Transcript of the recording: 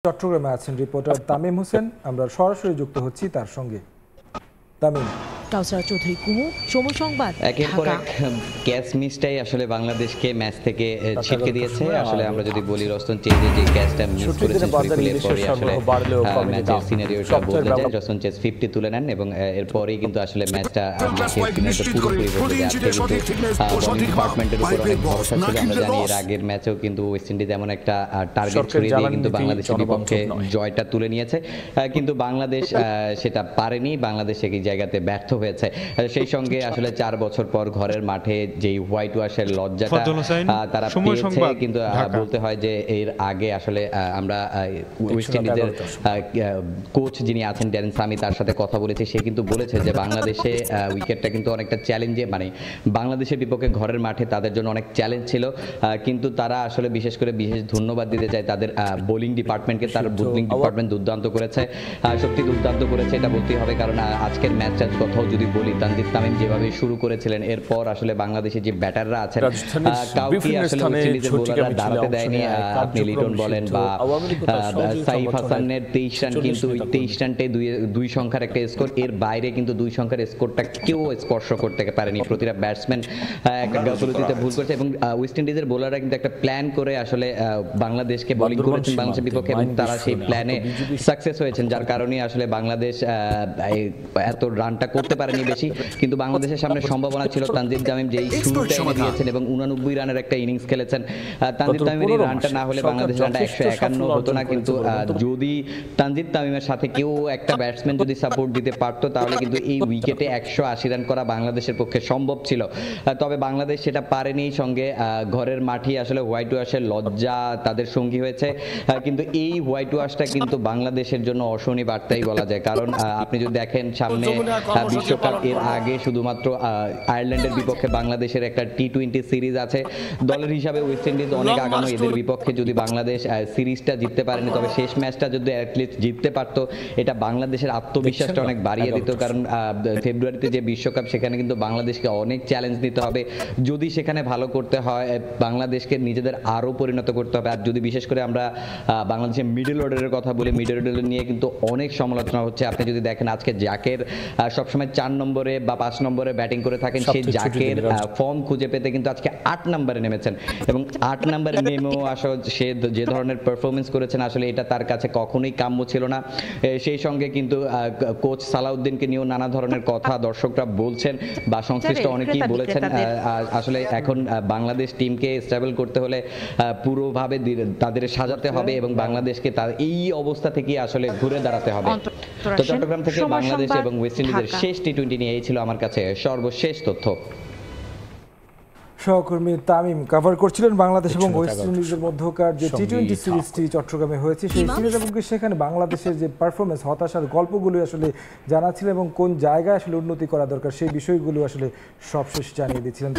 চট্টগ্রামে আছেন রিপোর্টার তামিম হোসেন। আমরা সরাসরি যুক্ত হচ্ছি তার সঙ্গে। তামিম। কাউসার চৌধুরী কুমু, সময় সংবাদ। একের পর এক ক্যাচ মিসটাই আসলে বাংলাদেশকে ম্যাচ থেকে ছিটকে দিয়েছে। আসলে আমরা যদি বলি রস্তন চেজের যে ক্যাচটা মিস করেছেন শরীফুলের পরে আসলে ম্যাচের সিনারিওটা বদলে যায়। রস্তন চেজ 50 তুলে নেন এবং এরপরই কিন্তু আসলে ম্যাচটা পুরোপুরি বদলে যায়। আজকে কিন্তু বোলিং ডিপার্টমেন্টের উপর অনেক ভরসা ছিল। আমরা জানি এর আগের ম্যাচেও কিন্তু ওয়েস্ট ইন্ডিজ এমন একটা টার্গেট ছড়িয়ে দিয়ে কিন্তু বাংলাদেশের বিপক্ষে জয়টা তুলে নিয়েছে, কিন্তু বাংলাদেশ সেটা পারেনি। বাংলাদেশ এই জায়গাতে ব্যর্থ হয়েছে। সেই সঙ্গে আসলে 4 বছর পর ঘরের মাঠে যেই হোয়াইট ওয়াশের লজ্জাটা তারা পেয়েছে, কিন্তু বলতে হয় যে এর আগে আসলে আমরা ওয়েস্ট ইন্ডিজের কোচ যিনি আছেন ড্যারেন সামি, তার সাথে কথা বলেছি। সে কিন্তু বলেছে যে বাংলাদেশে উইকেটটা কিন্তু অনেকটা চ্যালেঞ্জে, মানে বাংলাদেশের বিপক্ষে ঘরের মাঠে তাদের জন্য অনেক চ্যালেঞ্জ ছিল, কিন্তু তারা আসলে বিশেষ ধন্যবাদ দিতে চায় তাদের বোলিং ডিপার্টমেন্টকে। তার বোলিং ডিপার্টমেন্ট দুর্দান্ত করেছে, সত্যি দুর্দান্ত করেছে, এটা বলতেই হবে। কারণ আজকের ম্যাচটার কথাও যদি বলি, তানজিদ তামিম যেভাবে শুরু করেছিলেন, এরপর আসলে বাংলাদেশের যে ব্যাটাররা আছেন কাউকে আসলে ওয়েস্ট ইন্ডিজের বোলাররা দাঁড়াতে দেয়নি। আপনি লিটন বলেন বা সাইফ হাসানের 23 রান, কিন্তু ওই 23 রানটাই দুই সংখ্যার একটা স্কোর। এর বাইরে কিন্তু দুই সংখ্যার স্কোরটা কেউ স্পর্শ করতে পারেনি। প্রতিটা ব্যাটসম্যান একটা গাফলতিতে ভুল করেছে এবং ওয়েস্ট ইন্ডিজের বোলাররা কিন্তু একটা প্ল্যান করে আসলে বাংলাদেশকে বোলিং করেছেন বাংলাদেশের বিপক্ষে, এবং তারা সেই প্ল্যানে সাকসেস হয়েছেন, যার কারণে আসলে বাংলাদেশ এত রানটা করতে পারেনি বেশি। কিন্তু বাংলাদেশের সামনে সম্ভাবনা ছিল। তানজিদ তামিম যেই শুরুটা এনে দিয়েছেন এবং 89 রানের একটা ইনিংস খেলেছেন। তানজিদ তামিমের এই রানটা না হলে বাংলাদেশের রানটা 151 হতো না, কিন্তু যদি তানজিদ তামিমের সাথে কেউ একটা ব্যাটসম্যান যদি সাপোর্ট দিতে পারতো, তাহলে কিন্তু এই উইকেটে 180 রান করা বাংলাদেশের পক্ষে সম্ভব ছিল। তবে বাংলাদেশ সেটা পারেনি। সঙ্গে ঘরের মাঠে আসলে হোয়াইট ওয়াশের লজ্জা তাদের সঙ্গী হয়েছে, কিন্তু এই হোয়াইট ওয়াশটা কিন্তু বাংলাদেশের জন্য অশনি বার্তাই বলা যায়। কারণ আপনি যদি দেখেন সামনে বিশ্বকাপ, এর আগে শুধুমাত্র আয়ারল্যান্ডের বিপক্ষে বাংলাদেশের একটা টি-20 সিরিজ আছে। দলের হিসাবে ওয়েস্ট ইন্ডিজ অনেক আগানো, এদের বিপক্ষে যদি বাংলাদেশ সিরিজটা জিততে পারেনি, তবে শেষ ম্যাচটা যদি অ্যাটলিস্ট জিততে পারতো, এটা বাংলাদেশের আত্মবিশ্বাসটা অনেক বাড়িয়ে দিত। কারণ ফেব্রুয়ারিতে যে বিশ্বকাপ, সেখানে কিন্তু বাংলাদেশকে অনেক চ্যালেঞ্জ নিতে হবে। যদি সেখানে ভালো করতে হয়, বাংলাদেশকে নিজেদের আরও পরিণত করতে হবে। আর যদি বিশেষ করে আমরা বাংলাদেশের মিডল অর্ডারের কথা বলি, মিডল অর্ডার নিয়ে কিন্তু অনেক সমালোচনা হচ্ছে। আপনি যদি দেখেন আজকে জাকের সবসময় 4 নম্বরে বা 5 নম্বরে ব্যাটিং করে থাকেন, সেই জাকের ফর্ম খুঁজে পেতে কিন্তু আজকে 8 নম্বরে নেমেছেন, এবং 8 নম্বরে নেমেও আসলে সে যে ধরনের পারফরমেন্স করেছেন, আসলে এটা তার কাছে কখনোই কাম্য ছিল না। সেই সঙ্গে কিন্তু কোচ সালাউদ্দিনকে নিয়েও নানা ধরনের কথা দর্শকরা বলছেন বা সংশ্লিষ্ট অনেকেই বলেছেন। আসলে এখন বাংলাদেশ টিমকে স্টেবল করতে হলে পুরোভাবে তাদের সাজাতে হবে এবং বাংলাদেশকে তার এই অবস্থা থেকে আসলে ঘুরে দাঁড়াতে হবে। তো চট্টগ্রাম থেকে বাংলাদেশ এবং ওয়েস্ট ইন্ডিজের শেষ টি-20 নিয়ে এই ছিল আমার কাছে সর্বশেষ তথ্য। সহকর্মী তামিম কভার করছিলেন বাংলাদেশ এবং ওয়েস্ট ইন্ডিজের মধ্যকার যে টি-20 সিরিজটি চট্টগ্রামে হয়েছে, সেই সিরিজ এবং সেখানে বাংলাদেশের যে পারফরমেন্স, হতাশার গল্পগুলো আসলে জানা ছিল এবং কোন জায়গায় আসলে উন্নতি করা দরকার সেই বিষয়গুলো আসলে সবশেষ জানিয়ে দিয়েছিলেন।